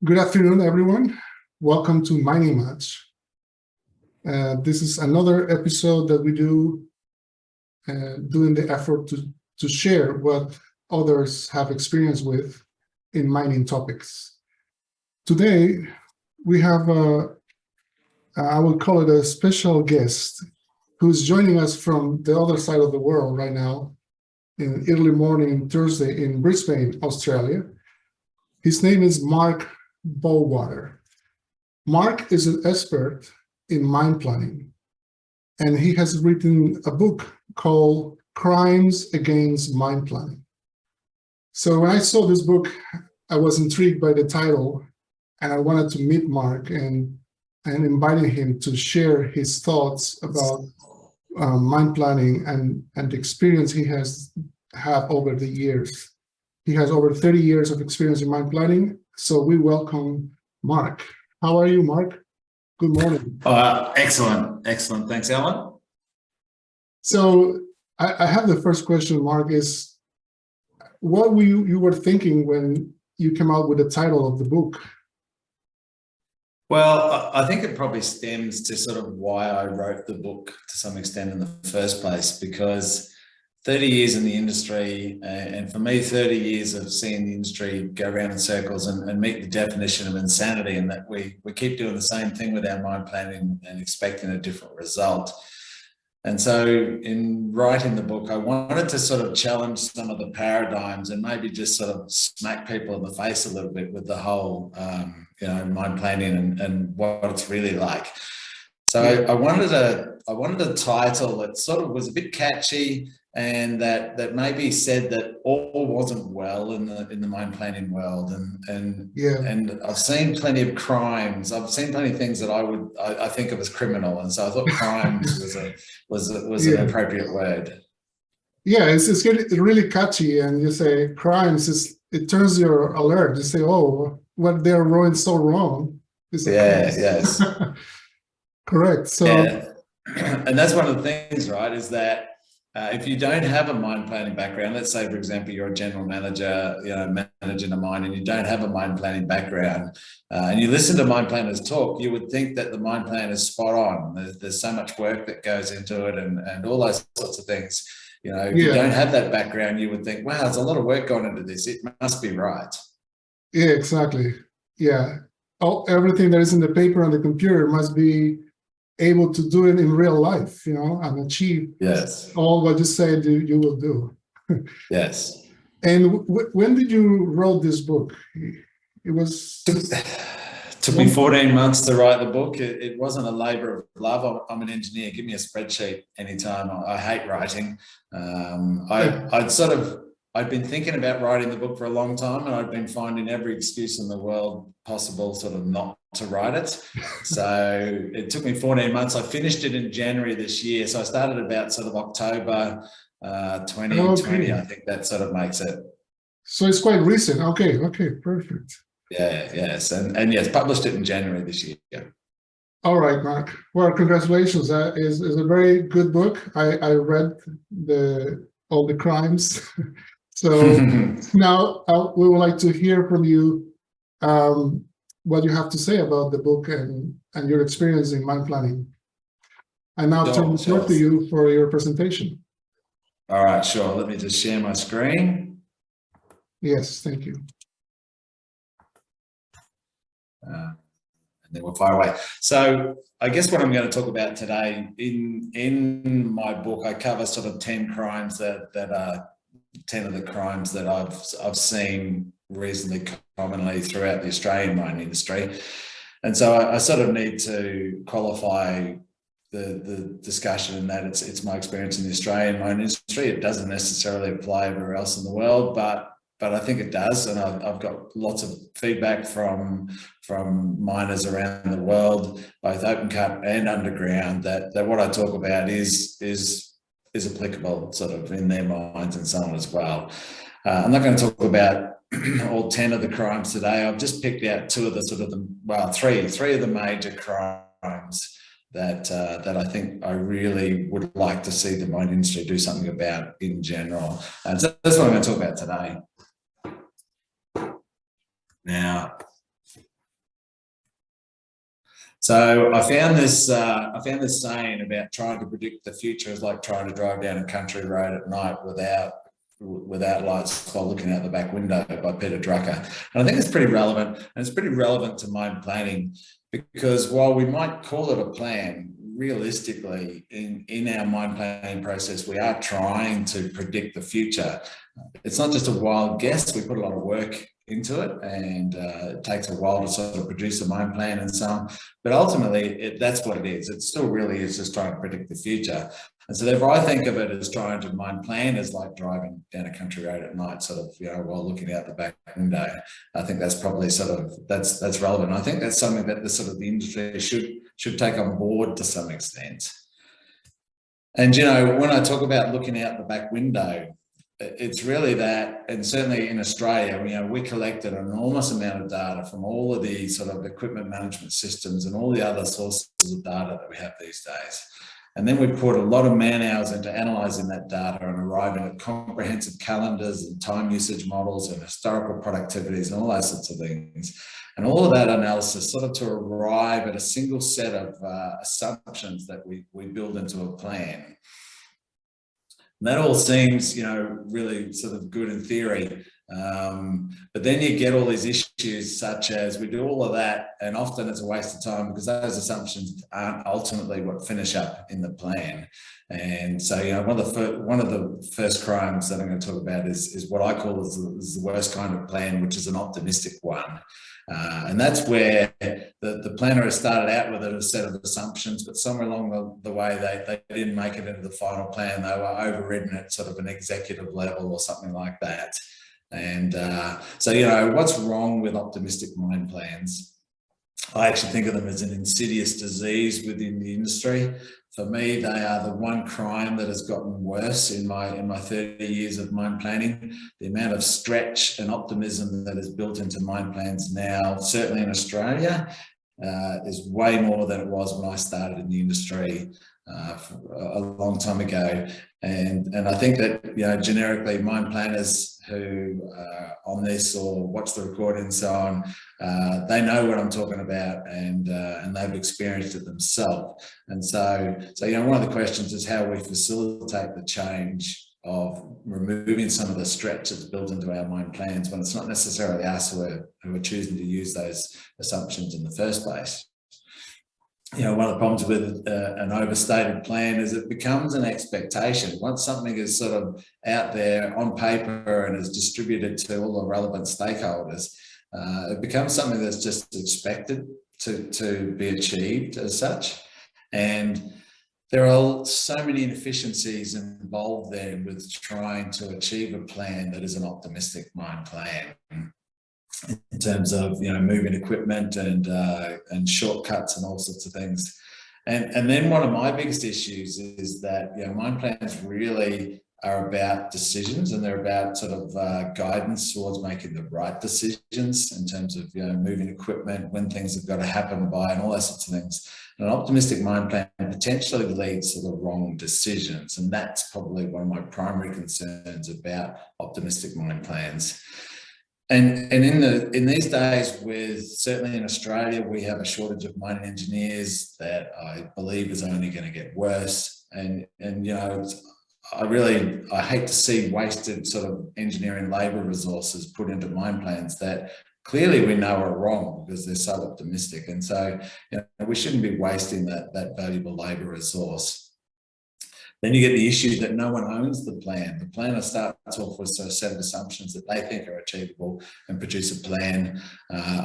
Good afternoon, everyone. Welcome to Mining Match. This is another episode that we do doing the effort to share what others have experience with in mining topics. Today, we have, I will call it a special guest who's joining us from the other side of the world right now in early morning Thursday in Brisbane, Australia. His name is Mark Bowater. Mark is an expert in mine planning, and he has written a book called Crimes Against Mine Planning. So when I saw this book, I was intrigued by the title, and I wanted to meet Mark and inviting him to share his thoughts about mine planning and the experience he has had over the years. He has over 30 years of experience in mine planning. So we welcome Mark. How are you, Mark? Good morning. Excellent. Thanks, Alan. So I have the first question, Mark, is what you were thinking when you came out with the title of the book? Well, I think it probably stems to sort of why I wrote the book to some extent in the first place, because 30 years in the industry, and for me, 30 years of seeing the industry go around in circles and meet the definition of insanity, and that we keep doing the same thing with our mine planning and expecting a different result. And so in writing the book, I wanted to sort of challenge some of the paradigms and maybe just sort of smack people in the face a little bit with the whole, mine planning and what it's really like. So I wanted a title that sort of was a bit catchy, and that maybe said that all wasn't well in the mine planning world, and I've seen plenty of crimes. I've seen plenty of things that I think of as criminal, and so I thought crimes was an appropriate word. Yeah, it's really catchy, and you say crimes, it turns your alert. You say, oh, what they're doing so wrong. Yes. Correct. So, and that's one of the things, right? Is that if you don't have a mine planning background, let's say, for example, you're a general manager, managing a mine, and you don't have a mine planning background, and you listen to mine planners talk, you would think that the mine plan is spot on. There's so much work that goes into it, and all those sorts of things. If you don't have that background, you would think, wow, there's a lot of work gone into this. It must be right. Yeah, exactly. Yeah. Everything that is in the paper on the computer must be able to do it in real life, and achieve all what you said you will do. Yes. And when did you wrote this book? It was... Took me 14 months to write the book. It wasn't a labor of love. I'm an engineer. Give me a spreadsheet anytime. I hate writing. I'd been thinking about writing the book for a long time, and I'd been finding every excuse in the world possible sort of not to write it. So it took me 14 months. I finished it in January this year. So I started about sort of October 2020. I think that sort of makes it. So it's quite recent. Okay, perfect. Yes. And yes, published it in January this year. Yeah. All right, Mark. Well, congratulations. That is a very good book. I read all the crimes. So now we would like to hear from you what you have to say about the book and your experience in mine planning. And now turn the floor to you for your presentation. All right, sure. Let me just share my screen. Yes, thank you. And then we'll fire away. So I guess what I'm going to talk about today, in my book, I cover sort of 10 crimes that are 10 of the crimes that I've seen reasonably commonly throughout the Australian mining industry. And so I sort of need to qualify the discussion in that it's my experience in the Australian mining industry. It doesn't necessarily apply everywhere else in the world, but I think it does, and I've got lots of feedback from miners around the world, both open cut and underground, that what I talk about is applicable sort of in their minds and so on as well. I'm not going to talk about all 10 of the crimes today. I've just picked out three of the major crimes that I think I really would like to see the mining industry do something about in general. And so that's what I'm going to talk about today. Now, So I found this saying about trying to predict the future is like trying to drive down a country road at night without lights while looking out the back window, by Peter Drucker. And I think it's pretty relevant, and it's pretty relevant to mine planning, because while we might call it a plan, realistically in our mine planning process, we are trying to predict the future. It's not just a wild guess. We put a lot of work into it, and it takes a while to sort of produce a mine plan and so on. But ultimately, that's what it is. It still really is just trying to predict the future. And so therefore, I think of it as trying to mine plan as like driving down a country road at night, sort of, while looking out the back window. I think that's probably that's relevant. I think that's something that the industry should take on board to some extent. And, when I talk about looking out the back window, it's really that, and certainly in Australia, we collect an enormous amount of data from all of the sort of equipment management systems and all the other sources of data that we have these days. And then we put a lot of man hours into analysing that data and arriving at comprehensive calendars and time usage models and historical productivities and all those sorts of things. And all of that analysis sort of to arrive at a single set of assumptions that we build into a plan. And that all seems, really sort of good in theory. But then you get all these issues, such as we do all of that, and often it's a waste of time because those assumptions aren't ultimately what finish up in the plan. And so, one of the first crimes that I'm going to talk about is what I call is the worst kind of plan, which is an optimistic one. And that's where the planner has started out with a set of assumptions, but somewhere along the way they didn't make it into the final plan. They were overridden at sort of an executive level or something like that. And so, what's wrong with optimistic mine plans? I actually think of them as an insidious disease within the industry. For me, they are the one crime that has gotten worse in my 30 years of mine planning. The amount of stretch and optimism that is built into mine plans now, certainly in Australia, is way more than it was when I started in the industry a long time ago. And I think that, generically mine planners who are on this or watch the recording and so on, they know what I'm talking about, and they've experienced it themselves. And so one of the questions is how we facilitate the change of removing some of the stretch that's built into our mine plans when it's not necessarily us who are choosing to use those assumptions in the first place. One of the problems with an overstated plan is it becomes an expectation. Once something is sort of out there on paper and is distributed to all the relevant stakeholders, it becomes something that's just expected to be achieved as such. And there are so many inefficiencies involved there with trying to achieve a plan that is an optimistic mine plan, in terms of moving equipment and shortcuts and all sorts of things. And then one of my biggest issues is that mine plans really are about decisions, and they're about sort of guidance towards making the right decisions in terms of moving equipment, when things have got to happen by, and all those sorts of things. And an optimistic mine plan potentially leads to the wrong decisions, and that's probably one of my primary concerns about optimistic mine plans. And in these days, certainly in Australia, we have a shortage of mining engineers that I believe is only going to get worse. And I hate to see wasted sort of engineering labour resources put into mine plans that clearly we know are wrong because they're so optimistic. And so we shouldn't be wasting that valuable labour resource. Then you get the issue that no one owns the plan. The planner starts off with a set of assumptions that they think are achievable and produce a plan.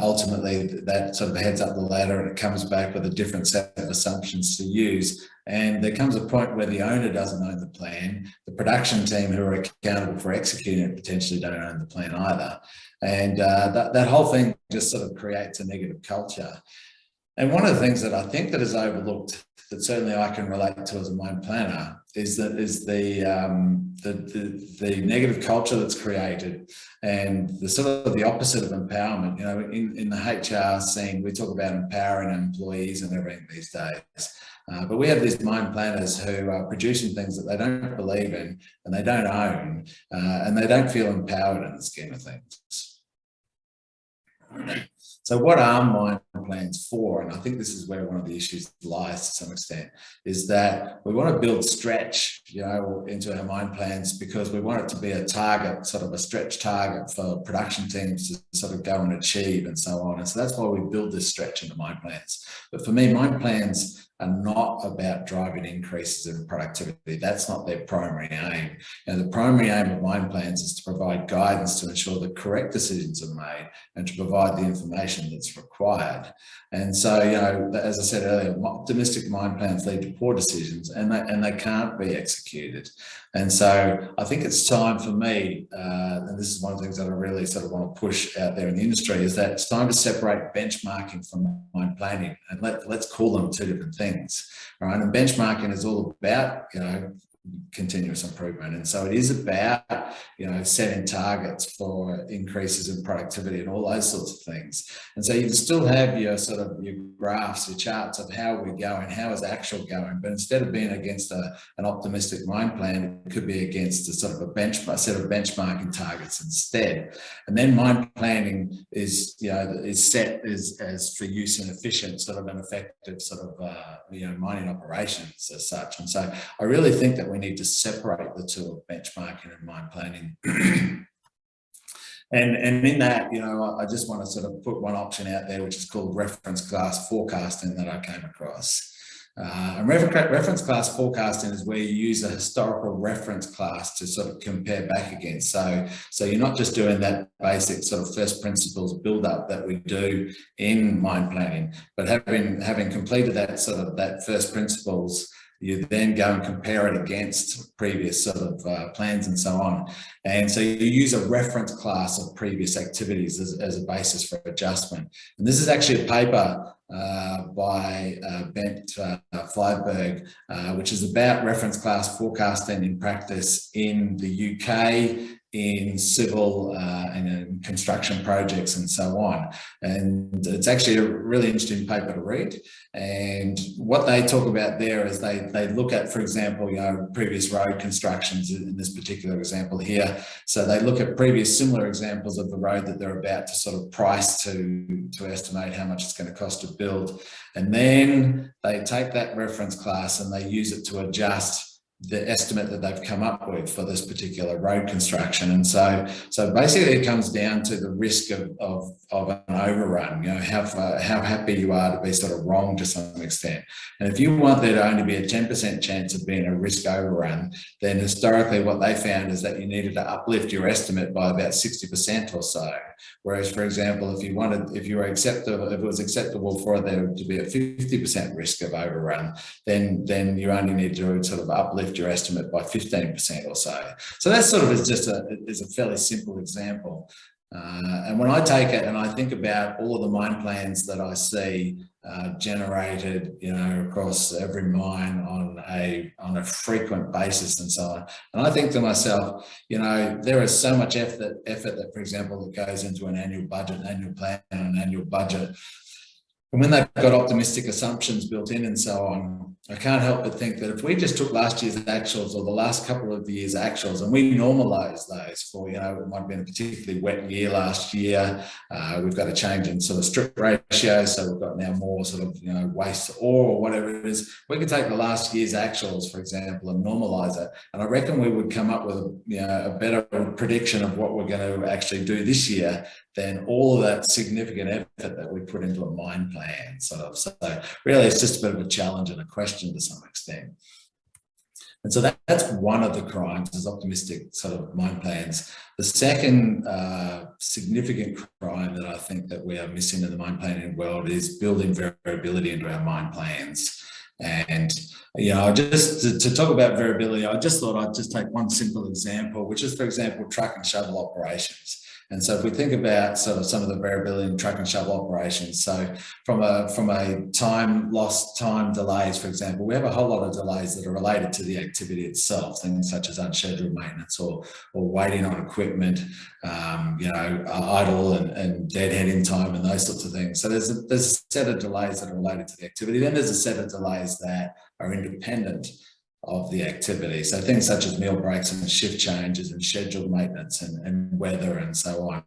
Ultimately, that sort of heads up the ladder and it comes back with a different set of assumptions to use. And there comes a point where the owner doesn't own the plan. The production team who are accountable for executing it potentially don't own the plan either. And that whole thing just sort of creates a negative culture. And one of the things that I think that is overlooked, that certainly I can relate to as a mine planner, is the negative culture that's created, and the sort of the opposite of empowerment. In the HR scene, we talk about empowering employees and everything these days, but we have these mine planners who are producing things that they don't believe in and they don't own, and they don't feel empowered in the scheme of things. So what are mine plans for? And I think this is where one of the issues lies to some extent, is that we want to build stretch, into our mine plans, because we want it to be a target, sort of a stretch target for production teams to sort of go and achieve and so on. And so that's why we build this stretch into mine plans. But for me, mine plans are not about driving increases in productivity. That's not their primary aim. The primary aim of mine plans is to provide guidance to ensure the correct decisions are made and to provide the information that's required. And so, as I said earlier, optimistic mine plans lead to poor decisions, and they can't be executed. And so I think it's time for me, and this is one of the things that I really sort of want to push out there in the industry, is that it's time to separate benchmarking from mine planning, and let's call them two different things, right? And benchmarking is all about, continuous improvement. And so it is about, setting targets for increases in productivity and all those sorts of things. And so you can still have your sort of your graphs, your charts of how we're going, how is actual going, but instead of being against an optimistic mine plan, it could be against a sort of a set of benchmarking targets instead. And then mine planning is set as for use in efficient, sort of an effective sort of, mining operations as such. And so I really think that we need to separate the two of benchmarking and mine planning. And in that, I just want to sort of put one option out there, which is called reference class forecasting, that I came across. And reference class forecasting is where you use a historical reference class to sort of compare back against. So you're not just doing that basic sort of first principles build up that we do in mine planning, but having completed that first principles, you then go and compare it against previous sort of plans and so on. And so you use a reference class of previous activities as a basis for adjustment. And this is actually a paper by Bent Flyberg, which is about reference class forecasting in practice in the UK, in civil and in construction projects and so on. And it's actually a really interesting paper to read. And what they talk about there is they look at, for example, previous road constructions in this particular example here. So they look at previous similar examples of the road that they're about to sort of price to estimate how much it's going to cost to build. And then they take that reference class and they use it to adjust the estimate that they've come up with for this particular road construction. And so basically it comes down to the risk of an overrun, how happy you are to be sort of wrong to some extent. And if you want there to only be a 10% chance of being a risk overrun, then historically what they found is that you needed to uplift your estimate by about 60% or so. Whereas, for example, if it was acceptable for there to be a 50% risk of overrun, then you only need to sort of uplift your estimate by 15% or so. So that sort of is a fairly simple example. And when I take it and I think about all of the mine plans that I see generated, across every mine on a frequent basis and so on, and I think to myself, there is so much effort that, for example, that goes into an annual budget, an annual plan, and an annual budget. And when they've got optimistic assumptions built in and so on, I can't help but think that if we just took last year's actuals or the last couple of years' actuals and we normalised those for, it might have been a particularly wet year last year, we've got a change in sort of strip ratio, so we've got now more sort of, waste ore or whatever it is. We could take the last year's actuals, for example, and normalise it. And I reckon we would come up with a better prediction of what we're going to actually do this year than all of that significant effort that we put into a mine plan. So really it's just a bit of a challenge and a question to some extent. And so that's one of the crimes, is optimistic sort of mine plans. The second significant crime that I think that we are missing in the mine planning world is building variability into our mine plans. And, just to talk about variability, I just thought I'd just take one simple example, which is, for example, truck and shovel operations. And so if we think about sort of some of the variability in truck and shovel operations, so from a time delays, for example, we have a whole lot of delays that are related to the activity itself, things such as unscheduled maintenance or waiting on equipment, idle and deadheading time and those sorts of things. So there's a set of delays that are related to the activity. Then there's a set of delays that are independent of the activity. So things such as meal breaks and shift changes and scheduled maintenance and weather and so on.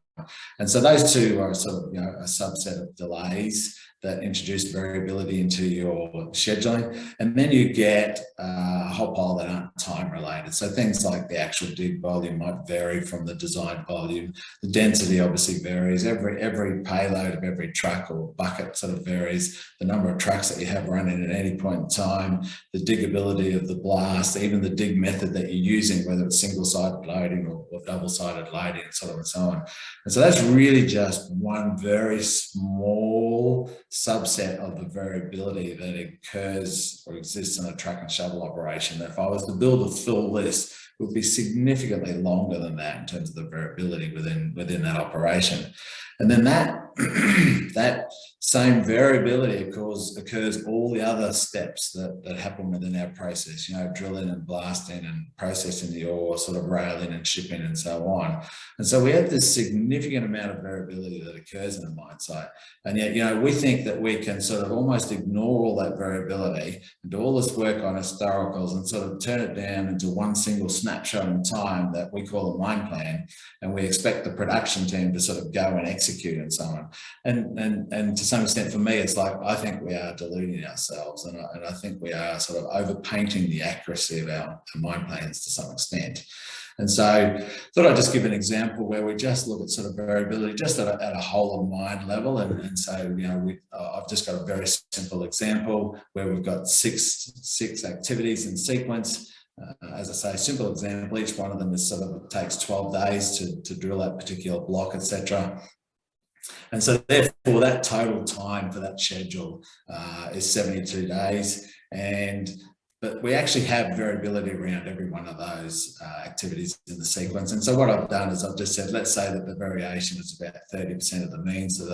And so those two are sort of, a subset of delays that introduce variability into your scheduling. And then you get a whole pile that aren't time related. So things like the actual dig volume might vary from the design volume. The density obviously varies. Every payload of every truck or bucket sort of varies. The number of trucks that you have running at any point in time, the diggability of the blast, even the dig method that you're using, whether it's single-sided loading or double-sided loading, and so on and so on. And so that's really just one very small subset of the variability that occurs or exists in a truck and shovel operation. If I was to build a full list, it would be significantly longer than that in terms of the variability within that operation. And then that same variability, of course, occurs all the other steps that happen within our process, drilling and blasting and processing the ore, sort of railing and shipping and so on. And so we have this significant amount of variability that occurs in a mine site. And yet, we think that we can sort of almost ignore all that variability and do all this work on historicals and sort of turn it down into one single snapshot in time that we call a mine plan. And we expect the production team to sort of go and execute and so on. And to some extent, for me, it's like, I think we are deluding ourselves, and I think we are sort of overpainting the accuracy of our mine plans to some extent. And so I thought I'd just give an example where we just look at sort of variability just at a whole of mine level. And so, I've just got a very simple example where we've got six activities in sequence. As I say, simple example, each one of them is sort of, it takes 12 days to drill that particular block, etc. And so therefore that total time for that schedule is 72 days. But we actually have variability around every one of those activities in the sequence. And so what I've done is I've just said, let's say that the variation is about 30% of the mean. So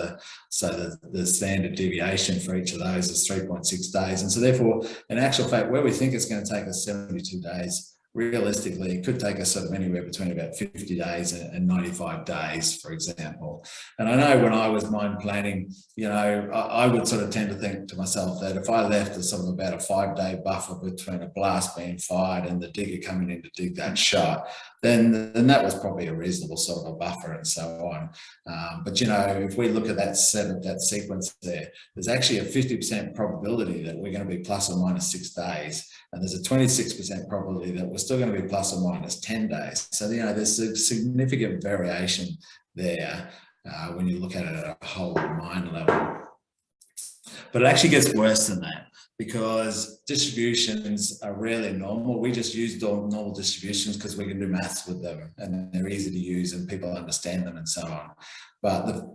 the standard deviation for each of those is 3.6 days. And so therefore, in actual fact, where we think it's going to take us 72 days, realistically, it could take us sort of anywhere between about 50 days and 95 days, for example. And I know when I was mine planning, I would sort of tend to think to myself that if I left a sort of about a 5-day buffer between a blast being fired and the digger coming in to dig that shot, then that was probably a reasonable sort of a buffer and so on. But if we look at that sequence there's actually a 50% probability that we're going to be plus or minus 6 days. And there's a 26% probability that we're still going to be plus or minus 10 days. So, there's a significant variation there when you look at it at a whole mine level. But it actually gets worse than that, because distributions are rarely normal. We just use normal distributions because we can do maths with them and they're easy to use and people understand them and so on. But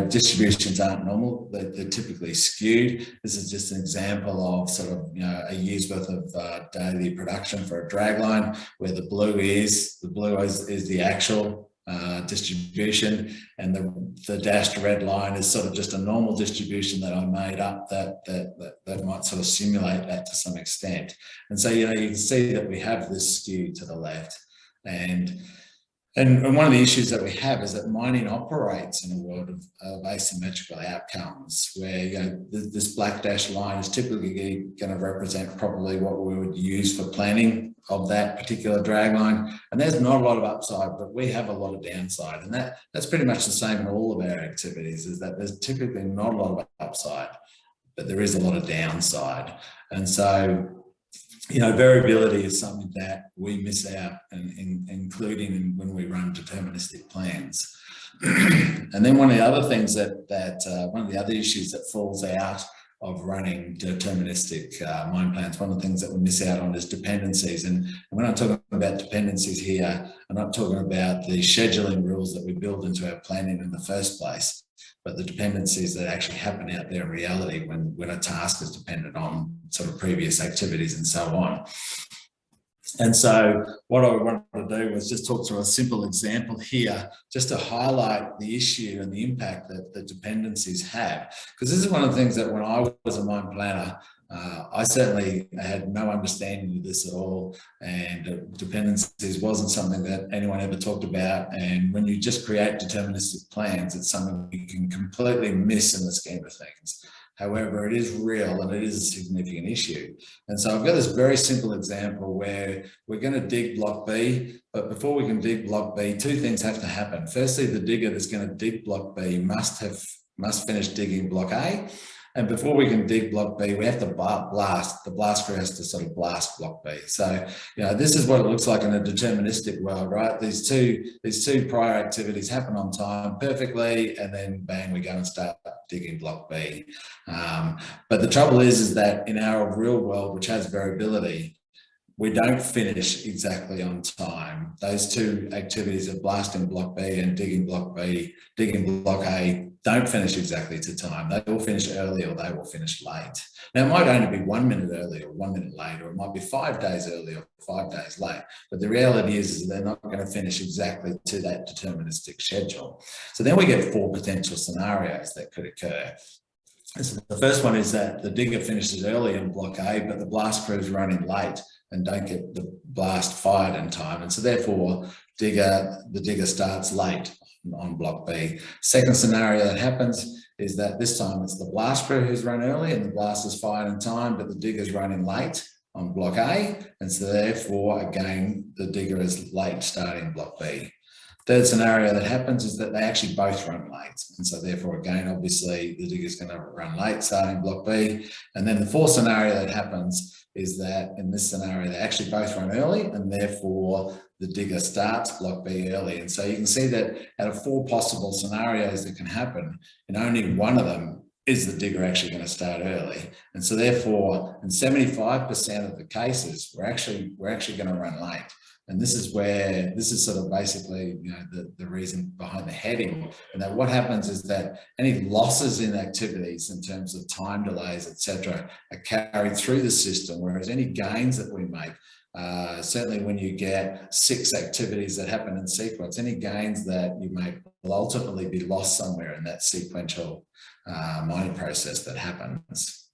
distributions aren't normal. They're typically skewed. This is just an example of sort of, a year's worth of daily production for a dragline, where the blue is the actual distribution, and the dashed red line is sort of just a normal distribution that I made up that might sort of simulate that to some extent. And so, you can see that we have this skew to the left. And one of the issues that we have is that mining operates in a world of asymmetrical outcomes, where this black dashed line is typically going to represent probably what we would use for planning of that particular dragline. And there's not a lot of upside, but we have a lot of downside. And that's pretty much the same in all of our activities, is that there's typically not a lot of upside, but there is a lot of downside. And so, variability is something that we miss out, including when we run deterministic plans. And then one of the other things one of the other issues that falls out of running deterministic mine plans, one of the things that we miss out on is dependencies. And when I'm talking about dependencies here, I'm not talking about the scheduling rules that we build into our planning in the first place, but the dependencies that actually happen out there in reality when a task is dependent on sort of previous activities and so on. And so what I wanted to do was just talk through a simple example here, just to highlight the issue and the impact that the dependencies have. Because this is one of the things that when I was a mine planner, I certainly had no understanding of this at all, and dependencies wasn't something that anyone ever talked about. And when you just create deterministic plans, it's something you can completely miss in the scheme of things. However, it is real and it is a significant issue. And so I've got this very simple example where we're going to dig block B, but before we can dig block B, two things have to happen. Firstly, the digger that's going to dig block B must finish digging block A. And before we can dig block B, we have to blast. The blast crew has to sort of blast block B. So, this is what it looks like in a deterministic world, right? These two prior activities happen on time perfectly, and then bang, we go and start digging block B. But the trouble is that in our real world, which has variability, we don't finish exactly on time. Those two activities of blasting block B and digging block A don't finish exactly to time. They will finish early or they will finish late. Now, it might only be 1 minute early or 1 minute late, or it might be 5 days early or 5 days late. But the reality is they're not going to finish exactly to that deterministic schedule. So then we get 4 potential scenarios that could occur. So the first one is that the digger finishes early on block A, but the blast crew is running late and don't get the blast fired in time. And so therefore, the digger starts late on block B. Second scenario that happens is that this time it's the blast crew who's run early and the blast is fired in time, but the digger's running late on block A. And so therefore, again, the digger is late starting block B. Third scenario that happens is that they actually both run late. And so therefore, again, obviously the digger's going to run late starting block B. And then the fourth scenario that happens is that in this scenario, they actually both run early and therefore the digger starts block B early. And so you can see that out of 4 possible scenarios that can happen, in only one of them is the digger actually going to start early. And so therefore, in 75% of the cases, we're actually going to run late. And this is sort of basically, the reason behind the heading. And that what happens is that any losses in activities in terms of time delays, etc., are carried through the system, whereas any gains that we make, certainly when you get 6 activities that happen in sequence, any gains that you make will ultimately be lost somewhere in that sequential mining process that happens.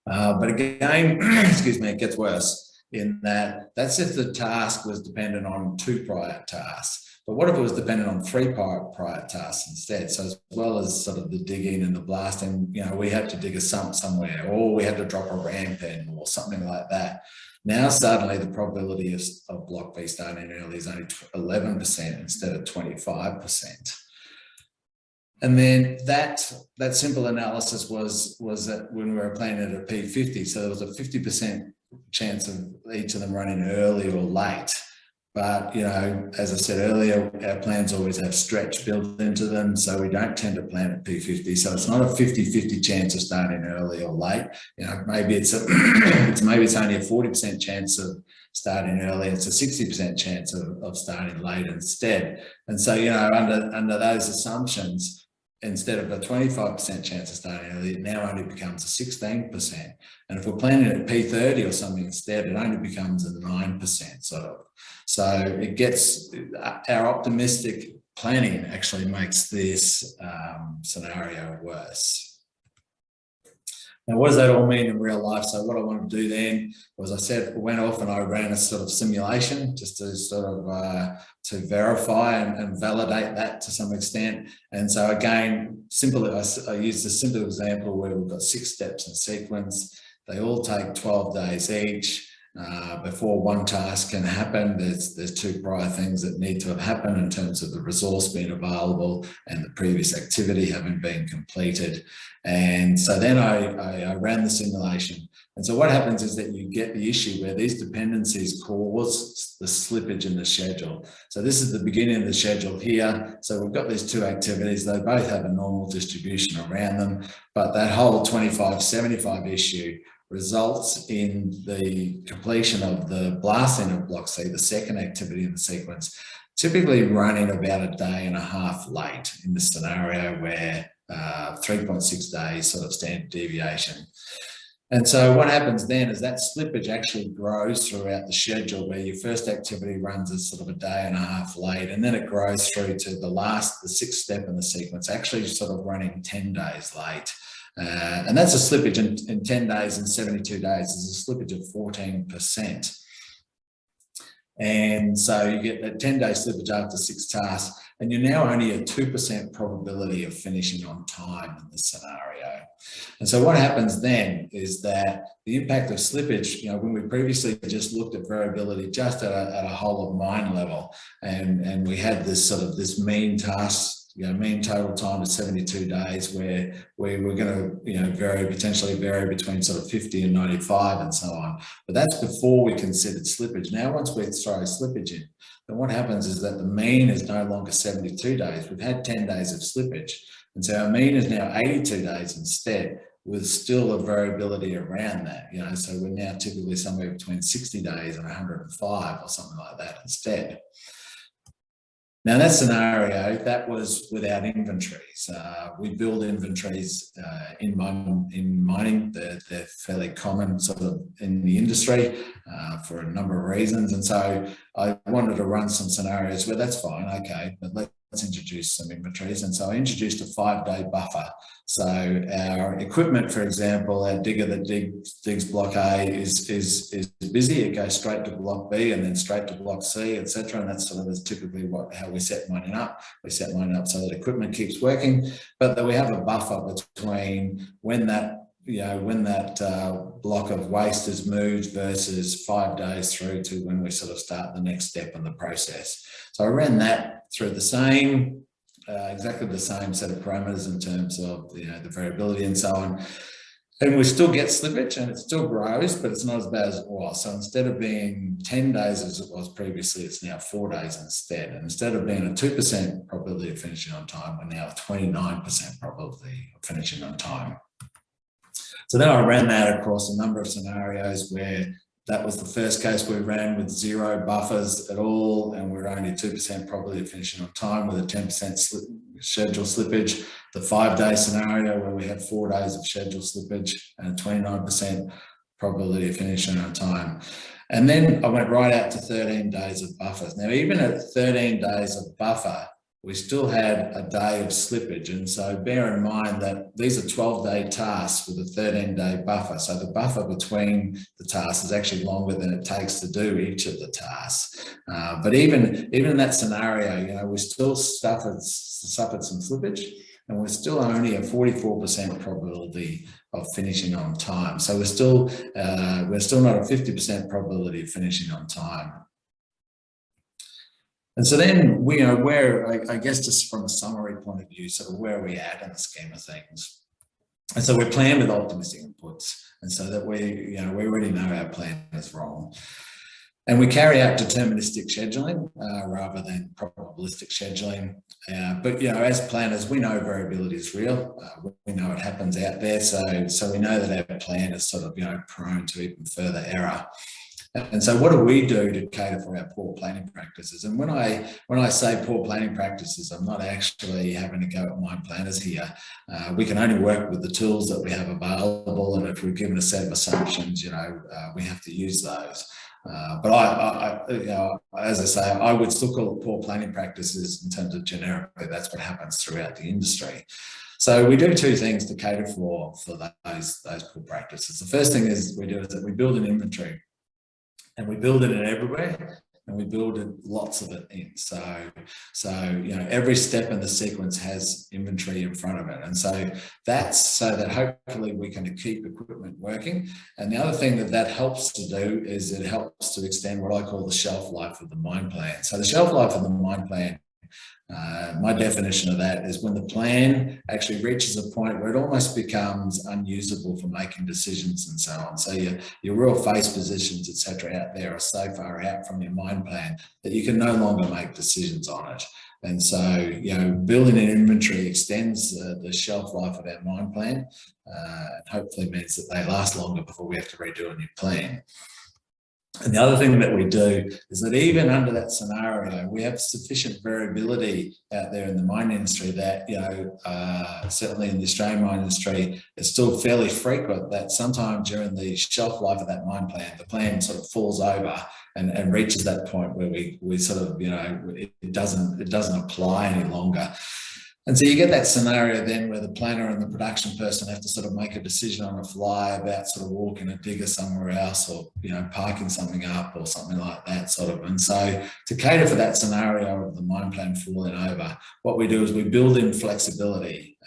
But again, excuse me, it gets worse. In that's if the task was dependent on 2 prior tasks. But what if it was dependent on 3 prior tasks instead? So as well as sort of the digging and the blasting, we had to dig a sump somewhere, or we had to drop a ramp in or something like that. Now suddenly the probability of block B starting early is only 11% instead of 25%. And then that simple analysis was that when we were planning at a P50, so there was a 50% chance of each of them running early or late. But, as I said earlier, our plans always have stretch built into them, so we don't tend to plan at P50. So it's not a 50-50 chance of starting early or late. Maybe it's maybe it's only a 40% chance of starting early. It's a 60% chance of starting late instead. And so, under those assumptions, instead of a 25% chance of starting early, it now only becomes a 16%. And if we're planning at P30 or something instead, it only becomes a 9% sort of. So it gets, our optimistic planning actually makes this scenario worse. Now, what does that all mean in real life? So what I wanted to do then was, I said, I went off and I ran a sort of simulation just to sort of to verify and validate that to some extent. And so again, I used a simple example where we've got 6 steps in sequence. They all take 12 days each. Before one task can happen, there's 2 prior things that need to have happened in terms of the resource being available and the previous activity having been completed. And so then I ran the simulation. And so what happens is that you get the issue where these dependencies cause the slippage in the schedule. So this is the beginning of the schedule here. So we've got these 2 activities. They both have a normal distribution around them, but that whole 25-75 issue results in the completion of the blasting of block C, the second activity in the sequence, typically running about a day and a half late in the scenario where 3.6 days sort of standard deviation. And so what happens then is that slippage actually grows throughout the schedule, where your first activity runs as sort of a day and a half late, and then it grows through to the 6th step in the sequence, actually sort of running 10 days late. And that's a slippage in 10 days and 72 days is a slippage of 14%. And so you get that 10-day slippage after 6 tasks, and you're now only at 2% probability of finishing on time in this scenario. And so what happens then is that the impact of slippage, when we previously just looked at variability just at a whole of mine level, and we had this mean task, mean total time is 72 days, where we're going to potentially vary between sort of 50 and 95 and so on. But that's before we considered slippage. Now, once we throw slippage in, then what happens is that the mean is no longer 72 days. We've had 10 days of slippage. And so our mean is now 82 days instead, with still a variability around that, so we're now typically somewhere between 60 days and 105 or something like that instead. Now, that scenario, that was without inventories. We build inventories in mining. They're fairly common sort of in the industry for a number of reasons. And so I wanted to run some scenarios where that's fine, okay, but let's introduce some inventories. And so I introduced a 5-day buffer. So our equipment, for example, our digger that digs block A is busy. It goes straight to block B and then straight to block C, etc. And that's sort of typically how we set mining up. We set mining up so that equipment keeps working, but that we have a buffer between when that block of waste is moved versus 5 days through to when we sort of start the next step in the process. So I ran that through the same, exactly the same set of parameters in terms of the variability and so on. And we still get slippage and it still grows, but it's not as bad as it was. So instead of being 10 days as it was previously, it's now 4 days instead. And instead of being a 2% probability of finishing on time, we're now a 29% probability of finishing on time. So then I ran that across a number of scenarios where that was the first case we ran with 0 buffers at all, and we're only 2% probability of finishing on time with a 10% schedule slippage. The 5-day scenario where we had 4 days of schedule slippage and a 29% probability of finishing on time. And then I went right out to 13 days of buffers. Now, even at 13 days of buffer, we still had a day of slippage. And so bear in mind that these are 12-day tasks with a 13-day buffer. So the buffer between the tasks is actually longer than it takes to do each of the tasks. But even in that scenario, we still suffered some slippage, and we're still only a 44% probability of finishing on time. So we're still not a 50% probability of finishing on time. And so then I guess just from a summary point of view, sort of where are we at in the scheme of things? And so we're planning with optimistic inputs, and so that we already know our plan is wrong. And we carry out deterministic scheduling rather than probabilistic scheduling. But as planners, we know variability is real. We know it happens out there, so we know that our plan is sort of prone to even further error. And so what do we do to cater for our poor planning practices? And when I say poor planning practices, I'm not actually having to go at mine planners here. We can only work with the tools that we have available, and if we're given a set of assumptions, we have to use those. But as I say, I would still call it poor planning practices in terms of generically. That's what happens throughout the industry. So we do 2 things to cater for those poor practices. The first thing we do is that we build an inventory. And we build it in everywhere, and we build lots of it in. So every step in the sequence has inventory in front of it. And so that's so that hopefully we can keep equipment working. And the other thing that helps to do is it helps to extend what I call the shelf life of the mine plan. So the shelf life of the mine plan, my definition of that is when the plan actually reaches a point where it almost becomes unusable for making decisions and so on. So your real face positions, etc., out there are so far out from your mine plan that you can no longer make decisions on it. And so, building an inventory extends the shelf life of our mine plan, and hopefully means that they last longer before we have to redo a new plan. And the other thing that we do is that even under that scenario, we have sufficient variability out there in the mine industry that, certainly in the Australian mine industry, it's still fairly frequent that sometime during the shelf life of that mine plan, the plan sort of falls over and reaches that point where we sort of, it doesn't apply any longer. And so you get that scenario then where the planner and the production person have to sort of make a decision on the fly about sort of walking a digger somewhere else, or, you know, parking something up or something like that sort of. And so to cater for that scenario of the mine plan falling over, what we do is we build in flexibility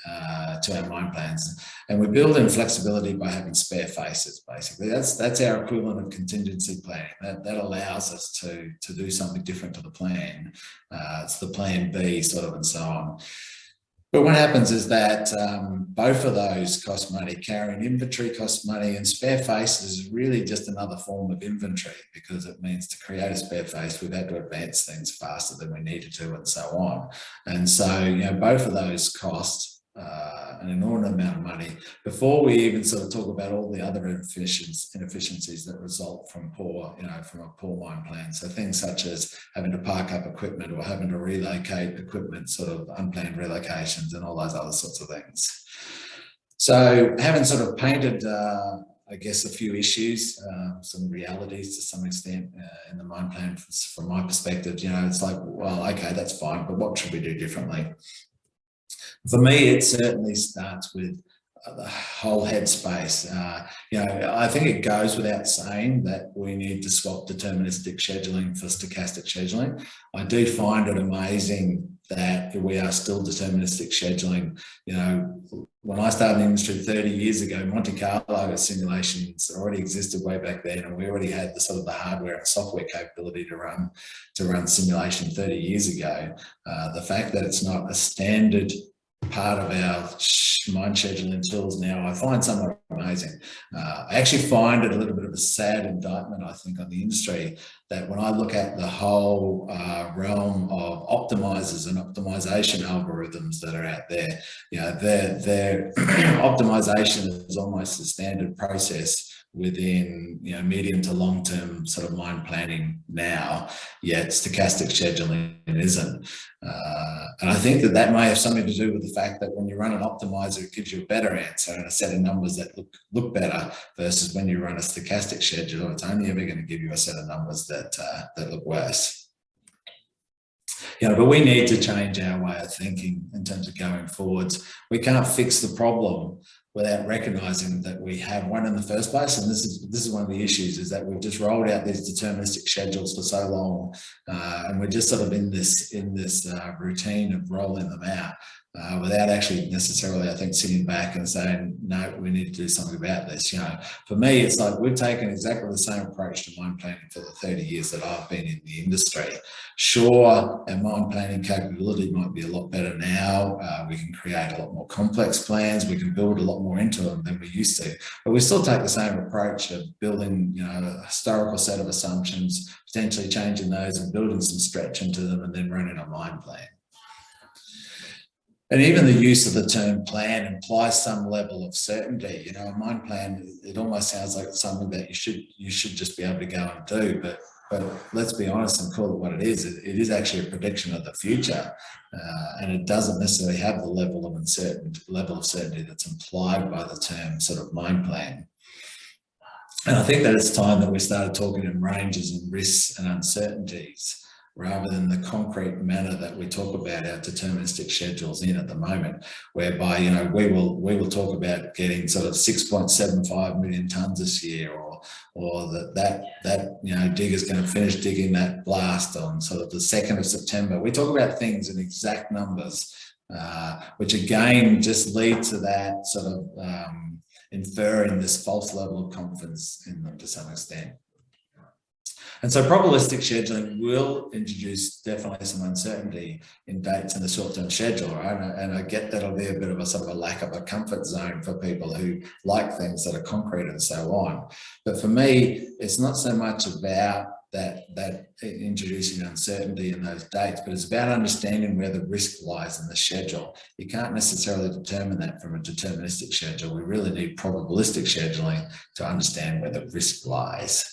to our mine plans, and we build in flexibility by having spare faces. Basically, that's our equivalent of contingency planning. That allows us to do something different to the plan. It's the plan B sort of, and so on. But what happens is that both of those cost money. Carrying inventory costs money, and spare faces is really just another form of inventory, because it means to create a spare face, we've had to advance things faster than we needed to, and so on. And so, you know, both of those costs an inordinate amount of money before we even sort of talk about all the other inefficiencies that result from from a poor mine plan. So things such as having to park up equipment or having to relocate equipment, sort of unplanned relocations, and all those other sorts of things. So having sort of painted I guess a few issues, some realities to some extent in the mine plan from my perspective, you know, it's like, well, okay, that's fine, but what should we do differently? For me, it certainly starts with the whole headspace. You know, I think it goes without saying that we need to swap deterministic scheduling for stochastic scheduling. I do find it amazing that we are still deterministic scheduling. You know, when I started in the industry 30 years ago, Monte Carlo simulations already existed way back then, and we already had the sort of the hardware and software capability to run simulation 30 years ago. The fact that it's not a standard part of our mine scheduling tools now, I find somewhat amazing. I actually find it a little bit of a sad indictment, I think, on the industry, that when I look at the whole realm of optimizers and optimization algorithms that are out there, you know, their optimization is almost a standard process within, you know, medium to long-term sort of mine planning now, yet stochastic scheduling isn't. And I think that may have something to do with the fact that when you run an optimizer, it gives you a better answer and a set of numbers that look better, versus when you run a stochastic schedule, it's only ever going to give you a set of numbers that look worse. You know, but we need to change our way of thinking in terms of going forwards. We can't fix the problem without recognizing that we have one in the first place. And this is one of the issues, is that we've just rolled out these deterministic schedules for so long, and we're just sort of in this routine of rolling them out without actually necessarily, I think, sitting back and saying, no, we need to do something about this. You know, for me, it's like we've taken exactly the same approach to mine planning for the 30 years that I've been in the industry. Sure, our mine planning capability might be a lot better now. We can create a lot more complex plans. We can build a lot more into them than we used to, but we still take the same approach of building, you know, a historical set of assumptions, potentially changing those and building some stretch into them, and then running a mine plan. And even the use of the term plan implies some level of certainty. You know, a mine plan, it almost sounds like something that you should just be able to go and do, but let's be honest and call it what it is. It is actually a prediction of the future, and it doesn't necessarily have the level of certainty that's implied by the term sort of mine plan. And I think that it's time that we started talking in ranges and risks and uncertainties, rather than the concrete manner that we talk about our deterministic schedules in at the moment, whereby, you know, we will talk about getting sort of 6.75 million tonnes this year, or that you know, digger's going to finish digging that blast on sort of the 2nd of September. We talk about things in exact numbers, which again just lead to that sort of inferring this false level of confidence in them to some extent. And so probabilistic scheduling will introduce definitely some uncertainty in dates in the short-term schedule, right? And I get that'll be a bit of a sort of a lack of a comfort zone for people who like things that are concrete and so on. But for me, it's not so much about that introducing uncertainty in those dates, but it's about understanding where the risk lies in the schedule. You can't necessarily determine that from a deterministic schedule. We really need probabilistic scheduling to understand where the risk lies.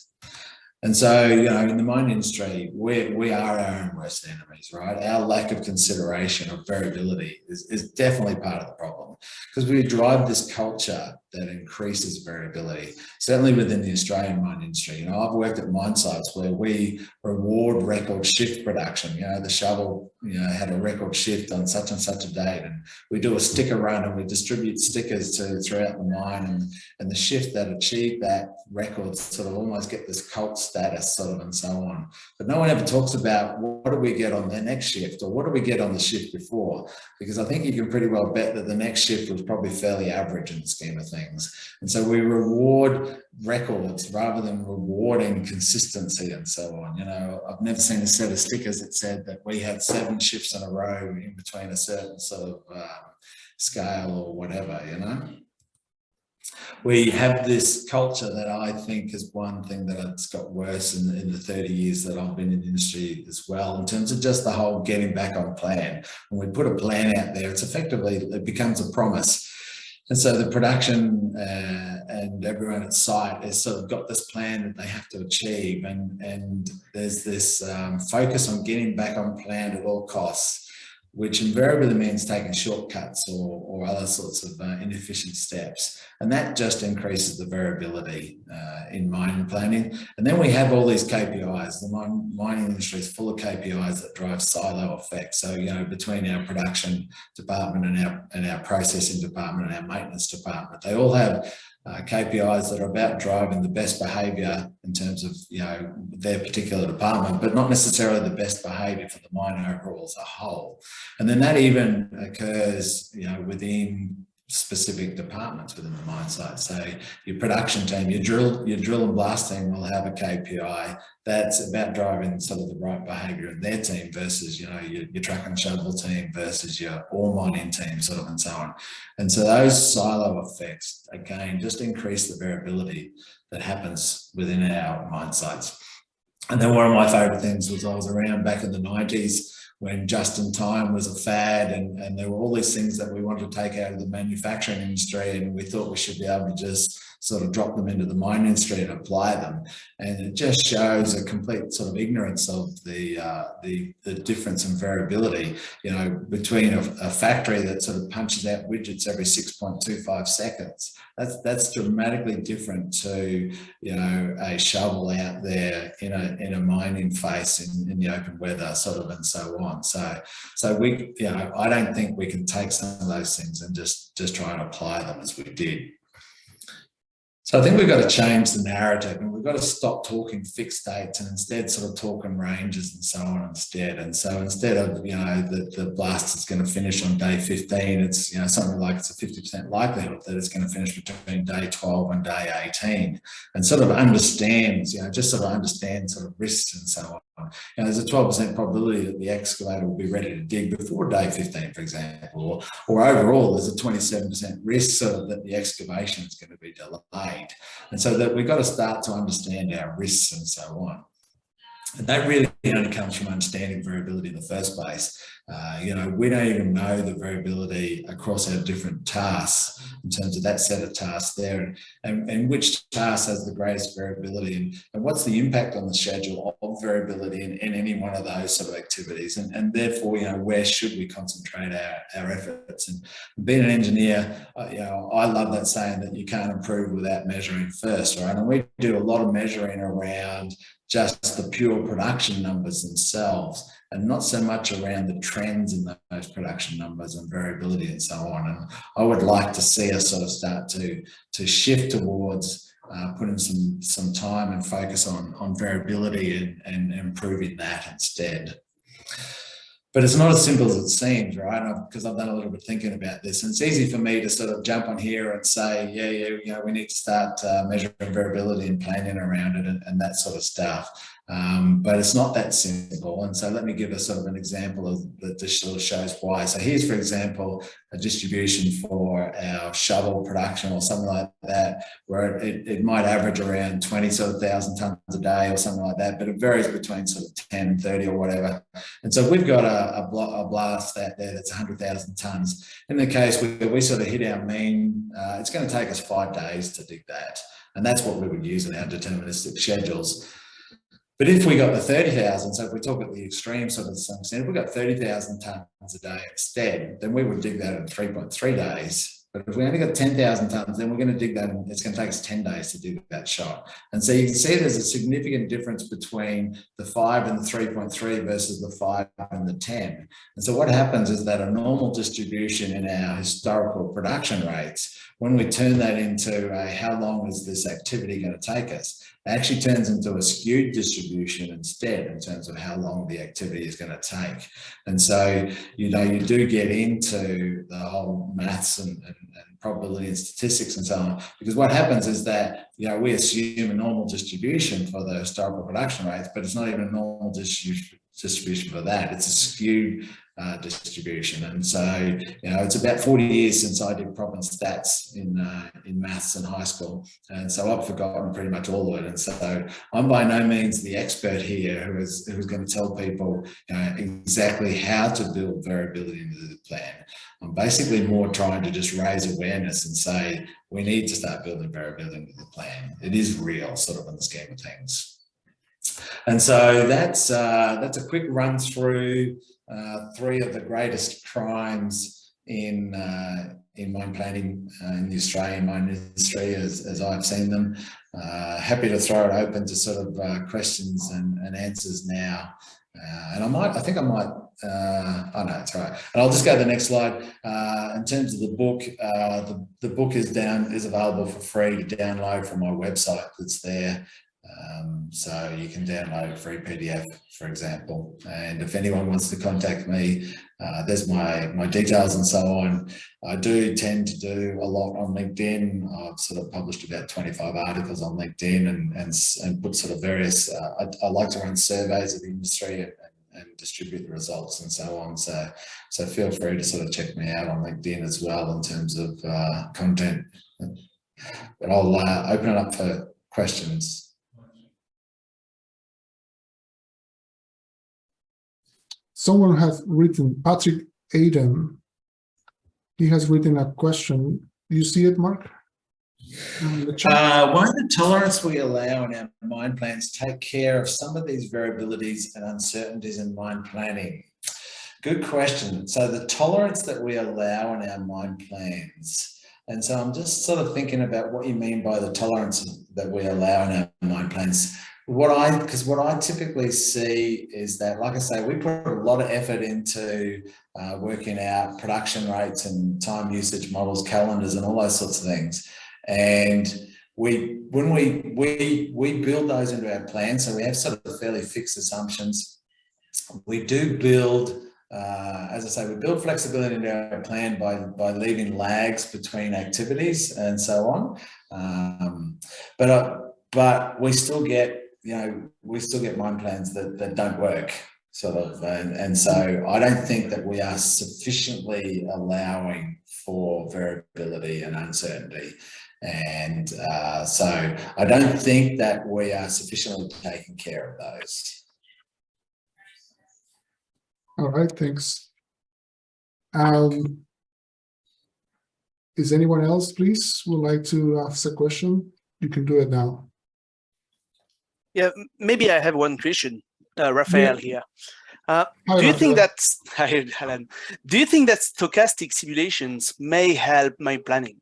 And so, you know, in the mining industry, we are our own worst enemies, right? Our lack of consideration of variability is definitely part of the problem, because we drive this culture that increases variability, certainly within the Australian mine industry. You know, I've worked at mine sites where we reward record shift production. You know, the shovel, you know, had a record shift on such and such a date, and we do a sticker run and we distribute stickers throughout the mine, and the shift that achieved that record sort of almost get this cult status sort of and so on. But no one ever talks about what do we get on the next shift, or what do we get on the shift before, because I think you can pretty well bet that the next shift was probably fairly average in the scheme of things. And so we reward records rather than rewarding consistency and so on. You know, I've never seen a set of stickers that said that we had 7 shifts in a row in between a certain sort of scale or whatever, you know. We have this culture that I think is one thing that has got worse in the 30 years that I've been in the industry as well, in terms of just the whole getting back on plan. When we put a plan out there, it's effectively, it becomes a promise. And so the production and everyone at site has sort of got this plan that they have to achieve. And there's this focus on getting back on plan at all costs, which invariably means taking shortcuts or other sorts of inefficient steps. And that just increases the variability in mining planning. And then we have all these KPIs. The mining industry is full of KPIs that drive silo effects. So, you know, between our production department and our processing department and our maintenance department, they all have KPIs that are about driving the best behaviour in terms of, you know, their particular department, but not necessarily the best behaviour for the mine overall as a whole. And then that even occurs, you know, within specific departments within the mine site. So your production team, your drill and blast team will have a KPI that's about driving sort of the right behaviour in their team versus, you know, your truck and shovel team versus your ore mining team, sort of, and so on. And so those silo effects, again, just increase the variability that happens within our mine sites. And then one of my favourite things was I was around back in the 90s when just-in-time was a fad, and there were all these things that we wanted to take out of the manufacturing industry, and we thought we should be able to just sort of drop them into the mine industry and apply them. And it just shows a complete sort of ignorance of the difference in variability, you know, between a factory that sort of punches out widgets every 6.25 seconds. That's dramatically different to, you know, a shovel out there in a mining face in the open weather, sort of, and so on. So we, you know, I don't think we can take some of those things and just try and apply them as we did. So I think we've got to change the narrative, and we've got to stop talking fixed dates and instead sort of talking ranges and so on instead. And so instead of, you know, the blast is going to finish on day 15, it's, you know, something like it's a 50% likelihood that it's going to finish between day 12 and day 18, and sort of understands, you know, just sort of understand sort of risks and so on. You know, there's a 12% probability that the excavator will be ready to dig before day 15, for example, or overall there's a 27% risk so that the excavation is going to be delayed. And so that we've got to start to understand our risks and so on. And that really only comes from understanding variability in the first place. You know, we don't even know the variability across our different tasks in terms of that set of tasks there, and which task has the greatest variability, and what's the impact on the schedule of variability in any one of those sort of activities, and therefore, you know, where should we concentrate our efforts. And being an engineer, you know, I love that saying that you can't improve without measuring first, right? And we do a lot of measuring around just the pure production numbers themselves, and not so much around the trends in those production numbers and variability and so on. And I would like to see us sort of start to shift towards putting some time and focus on variability and improving that instead. But it's not as simple as it seems, right? Because I've done a little bit of thinking about this, and it's easy for me to sort of jump on here and say, yeah, you know, we need to start measuring variability and planning around it and that sort of stuff. But it's not that simple. And so let me give a sort of an example of that just sort of shows why. So here's, for example, a distribution for our shovel production or something like that, where it might average around 20,000 tons a day or something like that, but it varies between sort of 10 and 30 or whatever. And so we've got a blast out there that's 100,000 tons. In the case where we sort of hit our mean, it's going to take us 5 days to dig that. And that's what we would use in our deterministic schedules. But if we got the 30,000, so if we talk at the extreme sort of some extent, if we got 30,000 tonnes a day instead, then we would dig that in 3.3 days But if we only got 10,000 tons, then we're going to dig that, and it's going to take us 10 days to dig that shot. And so you can see there's a significant difference between the 5 and the 3.3 versus the 5 and the 10. And so what happens is that a normal distribution in our historical production rates, when we turn that into a how long is this activity going to take us, it actually turns into a skewed distribution instead in terms of how long the activity is going to take. And so, you know, you do get into the whole maths and probability and statistics and so on, because what happens is that, you know, we assume a normal distribution for the historical production rates, but it's not even a normal distribution for that. It's a skewed distribution. And so, you know, it's about 40 years since I did proper stats in maths in high school. And so I've forgotten pretty much all of it. And so I'm by no means the expert here who's going to tell people, you know, exactly how to build variability into the plan. I'm basically more trying to just raise awareness and say, we need to start building variability into the plan. It is real, sort of, in the scheme of things. And so that's a quick run through 3 of the greatest crimes in mine planning in the Australian mine industry as I've seen them. Happy to throw it open to sort of questions and answers now. And I think I might, oh no, it's all right. And I'll just go to the next slide. In terms of the book, the book is available for free to download from my website that's there. So you can download a free PDF, for example. And if anyone wants to contact me, there's my details and so on. I do tend to do a lot on LinkedIn. I've sort of published about 25 articles on LinkedIn and put sort of various, I like to run surveys of the industry and distribute the results and so on. So feel free to sort of check me out on LinkedIn as well in terms of content. But I'll open it up for questions. Someone has written, Patrick Aiden, he has written a question. Do you see it, Mark? Why the tolerance we allow in our mine plans take care of some of these variabilities and uncertainties in mine planning? Good question. So the tolerance that we allow in our mine plans, and so I'm just sort of thinking about what you mean by the tolerance that we allow in our mine plans. Because what I typically see is that, like I say, we put a lot of effort into working out production rates and time usage models, calendars, and all those sorts of things. And when we build those into our plan, so we have sort of fairly fixed assumptions. We do build, as I say, we build flexibility into our plan by leaving lags between activities and so on. But we still get, you know, mine plans that don't work, sort of, and so I don't think that we are sufficiently allowing for variability and uncertainty, and so I don't think that we are sufficiently taking care of those. All right, thanks. Is anyone else, please, would like to ask a question? You can do it now. Yeah, maybe I have one question, Raphael here. Hi, do you think Raphael. that's, hi, Alan. Do you think that stochastic simulations may help mine planning?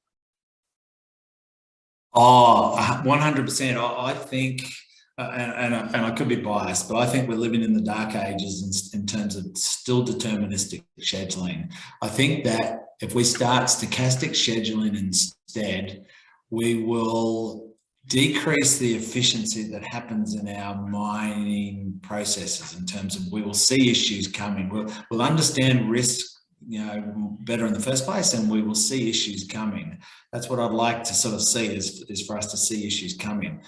Oh, 100%. I think, and I could be biased, but I think we're living in the dark ages in terms of still deterministic scheduling. I think that if we start stochastic scheduling instead, we will decrease the efficiency that happens in our mining processes in terms of we will see issues coming. We'll understand risk, you know, better in the first place, and we will see issues coming. That's what I'd like to sort of see is for us to see issues coming.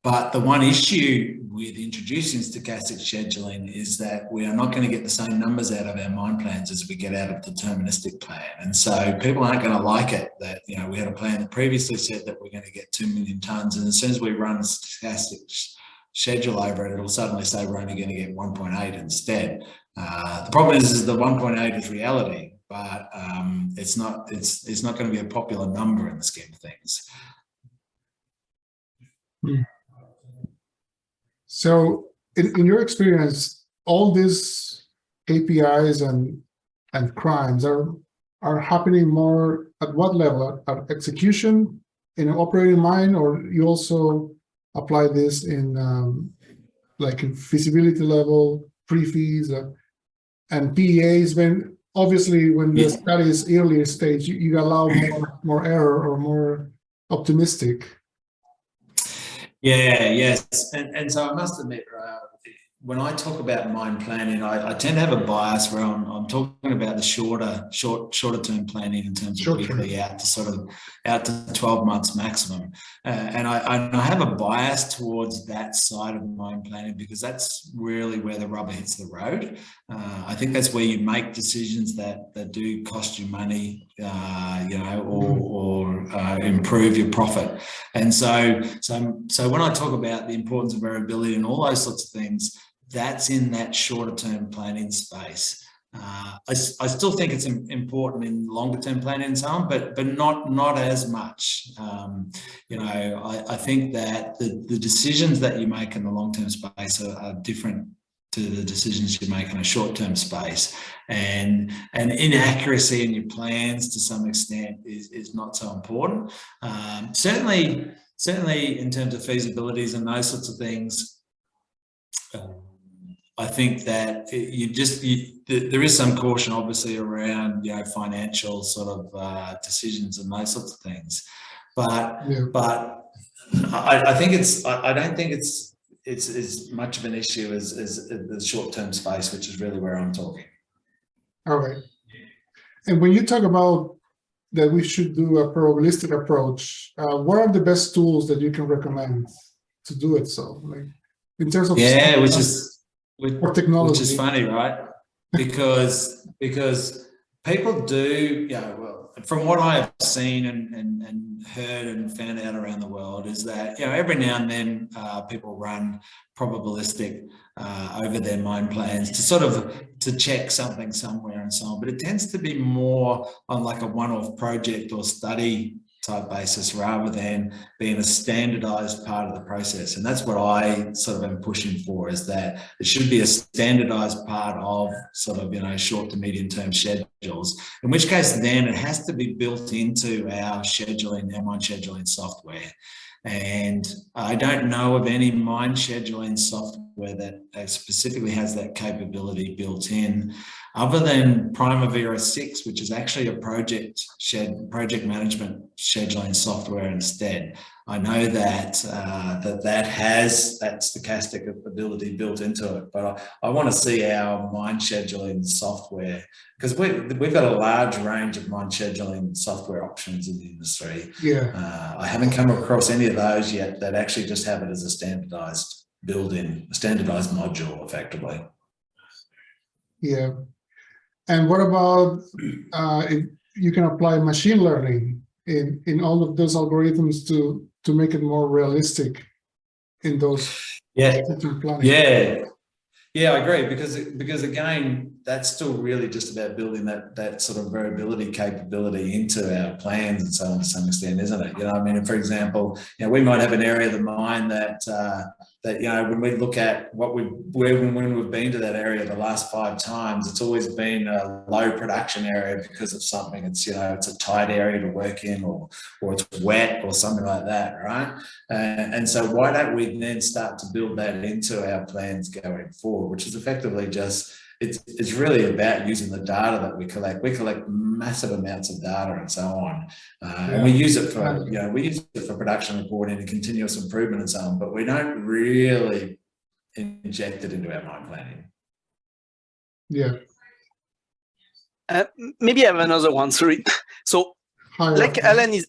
But the one issue with introducing stochastic scheduling is that we are not going to get the same numbers out of our mine plans as we get out of deterministic plan. And so people aren't going to like it that, you know, we had a plan that previously said that we're going to get 2 million tonnes, and as soon as we run a stochastic schedule over it, it'll suddenly say we're only going to get 1.8 instead. The problem is the 1.8 is reality, but it's not going to be a popular number in the scheme of things. So in your experience, all these KPIs and crimes, are are happening more at what level? At execution, in an operating mine, or you also apply this in like in feasibility level, pre-fees, and PEAs? When obviously when the study is earlier stage, you allow more error or more optimistic. Yes. And so I must admit, when I talk about mine planning, I tend to have a bias where I'm talking about the shorter term planning in terms of weekly out to 12 months maximum. And I have a bias towards that side of mine planning because that's really where the rubber hits the road. I think that's where you make decisions that do cost you money, or improve your profit. And so when I talk about the importance of variability and all those sorts of things, that's in that shorter term planning space. I still think it's important in longer term planning and so on, but not as much. I think that the decisions that you make in the long term space are different to the decisions you make in a short term space, and inaccuracy in your plans to some extent is not so important. Certainly in terms of feasibilities and those sorts of things. I think that there is some caution, obviously, around financial sort of decisions and those sorts of things, but I think I don't think it's as much of an issue as the short-term space, which is really where I'm talking. All right. And when you talk about that we should do a probabilistic approach, what are the best tools that you can recommend to do it? So, like in terms of technology, which is funny, right? Because people do, from what I have seen and heard and found out around the world, is that every now and then people run probabilistic over their mine plans to check something somewhere and so on. But it tends to be more on like a one-off project or study type basis rather than being a standardized part of the process. And that's what I sort of am pushing for, is that it should be a standardized part of sort of, short to medium term schedules, in which case then it has to be built into our mine scheduling software. And I don't know of any mine scheduling software that specifically has that capability built in, other than Primavera 6, which is actually a project management scheduling software instead. I know that that has that stochastic ability built into it, but I want to see our mine scheduling software, because we've got a large range of mine scheduling software options in the industry. I haven't come across any of those yet that actually just have it as a standardized built-in, standardized module, effectively. Yeah. And what about if you can apply machine learning in all of those algorithms to make it more realistic in those planning? Yeah, I agree, because again, that's still really just about building that sort of variability capability into our plans and so on to some extent, isn't it? And for example, we might have an area of the mine that when we look at when we've been to that area the last 5 times, it's always been a low production area because of something. It's it's a tight area to work in, or it's wet or something like that, right? And so why don't we then start to build that into our plans going forward, which is effectively just it's really about using the data that we collect. We collect massive amounts of data and so on, and we use it for production reporting and continuous improvement and so on. But we don't really inject it into our mine planning. Yeah. Maybe I have another one. Sorry. So, like Alan is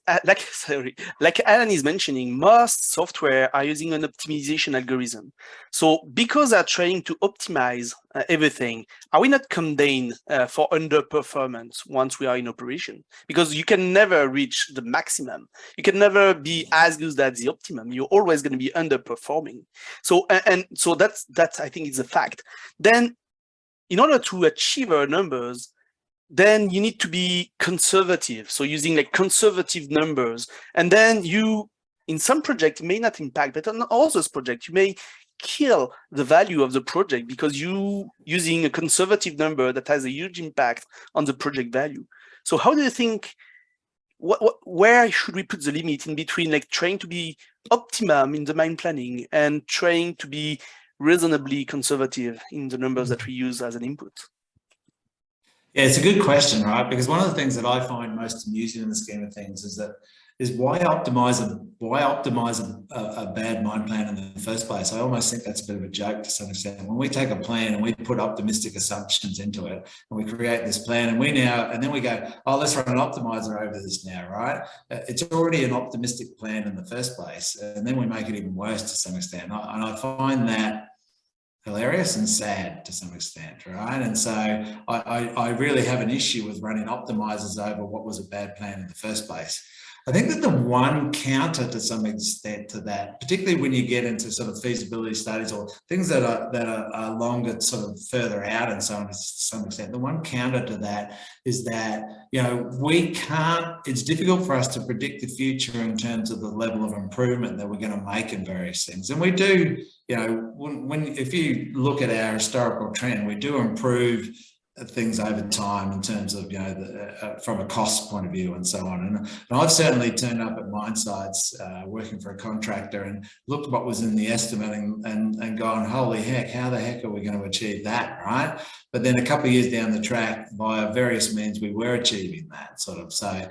mentioning, most software are using an optimization algorithm. So because they're trying to optimize everything, are we not condemned for underperformance once we are in operation? Because you can never reach the maximum. You can never be as good as the optimum. You're always going to be underperforming. So so that's I think is a fact. Then in order to achieve our numbers, then you need to be conservative. So using like conservative numbers, and then in some projects may not impact, but on others project, you may kill the value of the project because you using a conservative number that has a huge impact on the project value. So how do you think, where should we put the limit in between like trying to be optimum in the mine planning and trying to be reasonably conservative in the numbers that we use as an input? Yeah, it's a good question, right? Because one of the things that I find most amusing in the scheme of things is why optimize a bad mine plan in the first place? I almost think that's a bit of a joke to some extent. When we take a plan and we put optimistic assumptions into it, and we create this plan, and then we go, oh, let's run an optimizer over this now, right? It's already an optimistic plan in the first place, and then we make it even worse to some extent. And I find that hilarious and sad to some extent, right? And so I really have an issue with running optimizers over what was a bad plan in the first place. I think that the one counter to some extent to that, particularly when you get into sort of feasibility studies or things that are longer, sort of further out and so on to some extent, the one counter to that is that, you know, it's difficult for us to predict the future in terms of the level of improvement that we're going to make in various things. And we do, you know, if you look at our historical trend, we do improve things over time in terms of, you know, from a cost point of view and so on. And I've certainly turned up at mine sites working for a contractor and looked what was in the estimate and gone, holy heck, how the heck are we going to achieve that, right? But then a couple of years down the track, via various means, we were achieving that sort of. So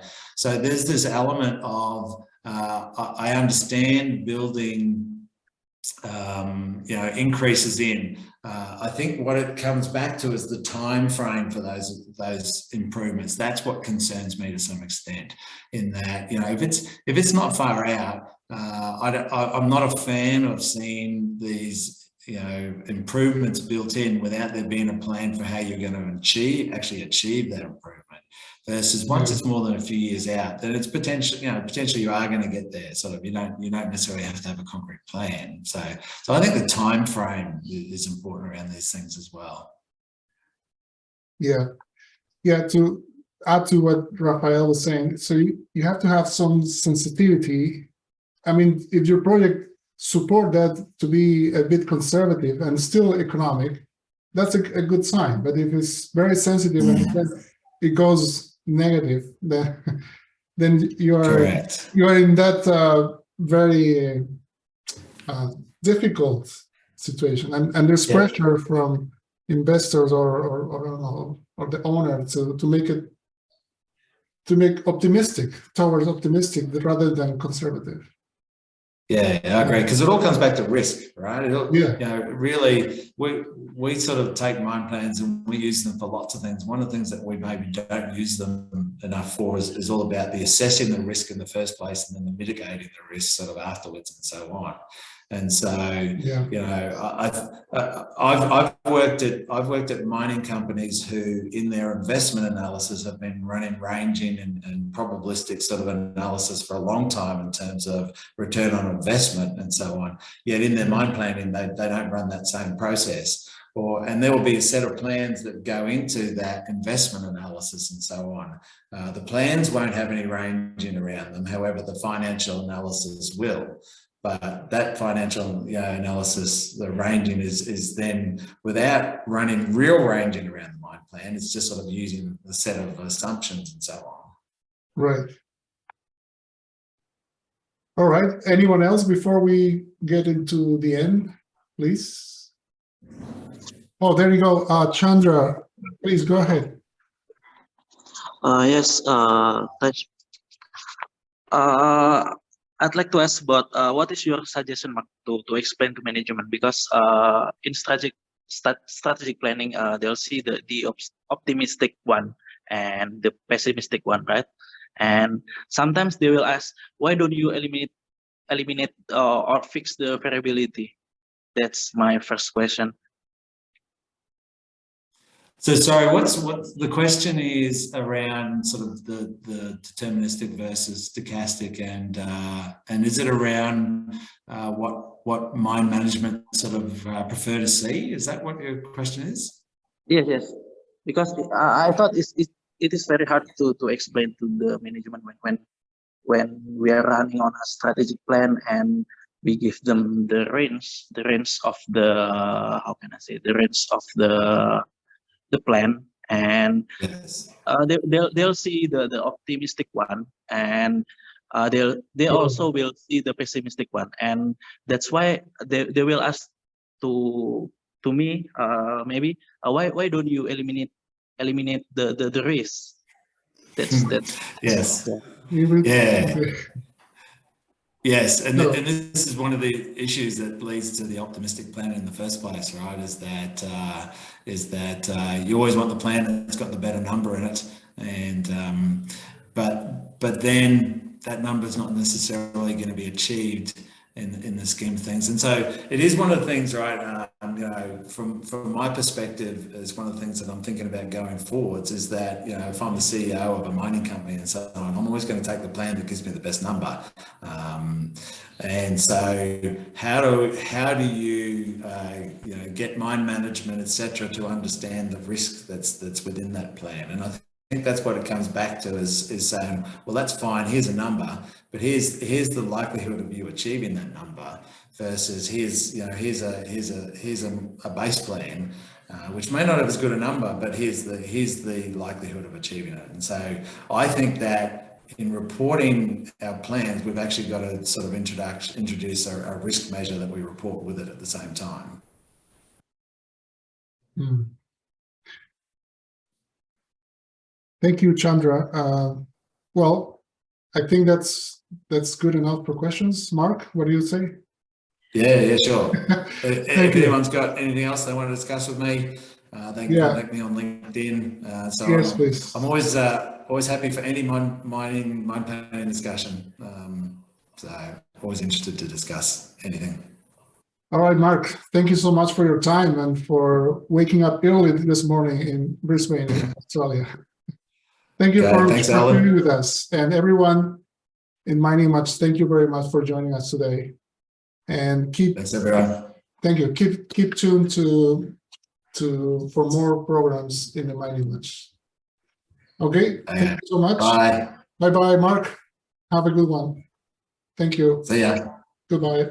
there's this element of, I understand building you know, increases in. I think what it comes back to is the time frame for those improvements. That's what concerns me to some extent. In that, you know, if it's not far out, I'm not a fan of seeing these, you know, improvements built in without there being a plan for how you're going to actually achieve that improvement. Versus once it's more than a few years out, then it's potentially you are going to get there. Sort of, you don't necessarily have to have a concrete plan. So I think the time frame is important around these things as well. Yeah. To add to what Rafael was saying, so you have to have some sensitivity. I mean, if your project support that to be a bit conservative and still economic, that's a good sign. But if it's very sensitive and it goes negative, then you are in that very difficult situation, and there's pressure from investors or the owner to make optimistic rather than conservative. Yeah, I agree, because it all comes back to risk, right? You know, really, we sort of take mine plans and we use them for lots of things. One of the things that we maybe don't use them enough for is all about the assessing the risk in the first place and then the mitigating the risk sort of afterwards and so on. And so, you know, I've worked at mining companies who, in their investment analysis, have been running ranging and probabilistic sort of analysis for a long time in terms of return on investment and so on. Yet in their mine planning, they don't run that same process. And there will be a set of plans that go into that investment analysis and so on. The plans won't have any ranging around them. However, the financial analysis will. But that financial analysis, the ranging is then, without running real ranging around the mine plan, it's just sort of using the set of assumptions and so on. Right. All right. Anyone else before we get into the end, please? Oh, there you go. Chandra, please go ahead. Yes, thanks. I'd like to ask about what is your suggestion, Mark, to explain to management, because in strategic planning, they'll see the optimistic one and the pessimistic one, right? And sometimes they will ask, why don't you eliminate or fix the variability? That's my first question. So sorry, what the question is around sort of the deterministic versus stochastic, and is it around what mine management sort of prefer to see? Is that what your question is? Yes. Because I thought it is very hard to explain to the management when we are running on a strategic plan and we give them the range of the, how can I say, the range of the plan, and Yes. they'll see the optimistic one, and they also will see the pessimistic one, and that's why they will ask to me, maybe, why don't you eliminate the risk? That's Yes. yeah. Yeah. Yes, and, No. and this is one of the issues that leads to the optimistic plan in the first place, right? Is that you always want the plan that's got the better number in it, and but then that number is not necessarily going to be achieved in the scheme of things. And so it is one of the things, right? You know, from my perspective, is one of the things that I'm thinking about going forwards is that, you know, if I'm the CEO of a mining company and so on, I'm always going to take the plan that gives me the best number. And so how do you you know, get mine management, etc., to understand the risk that's within that plan? And I think that's what it comes back to, is saying, well, that's fine, here's a number, but here's the likelihood of you achieving that number, versus here's a base plan, which may not have as good a number, but here's the likelihood of achieving it. And so I think that in reporting our plans, we've actually got to sort of introduce a risk measure that we report with it at the same time. Thank you, Chandra. Well, I think that's good enough for questions. Mark, what do you say? Yeah, sure. If anyone's you. got anything else they want to discuss with me, they can contact me on LinkedIn. So yes, please. I'm always happy for any mind planning discussion. So always interested to discuss anything. All right, Mark, thank you so much for your time and for waking up early this morning in Brisbane, Australia. Thank you for being with us. And everyone in Mining Much, thank you very much for joining us today. And thanks, everyone. Thank you. Keep tuned for more programs in the Mining Much. Okay, thank you so much. Bye. Bye-bye, Mark. Have a good one. Thank you. See ya. Goodbye.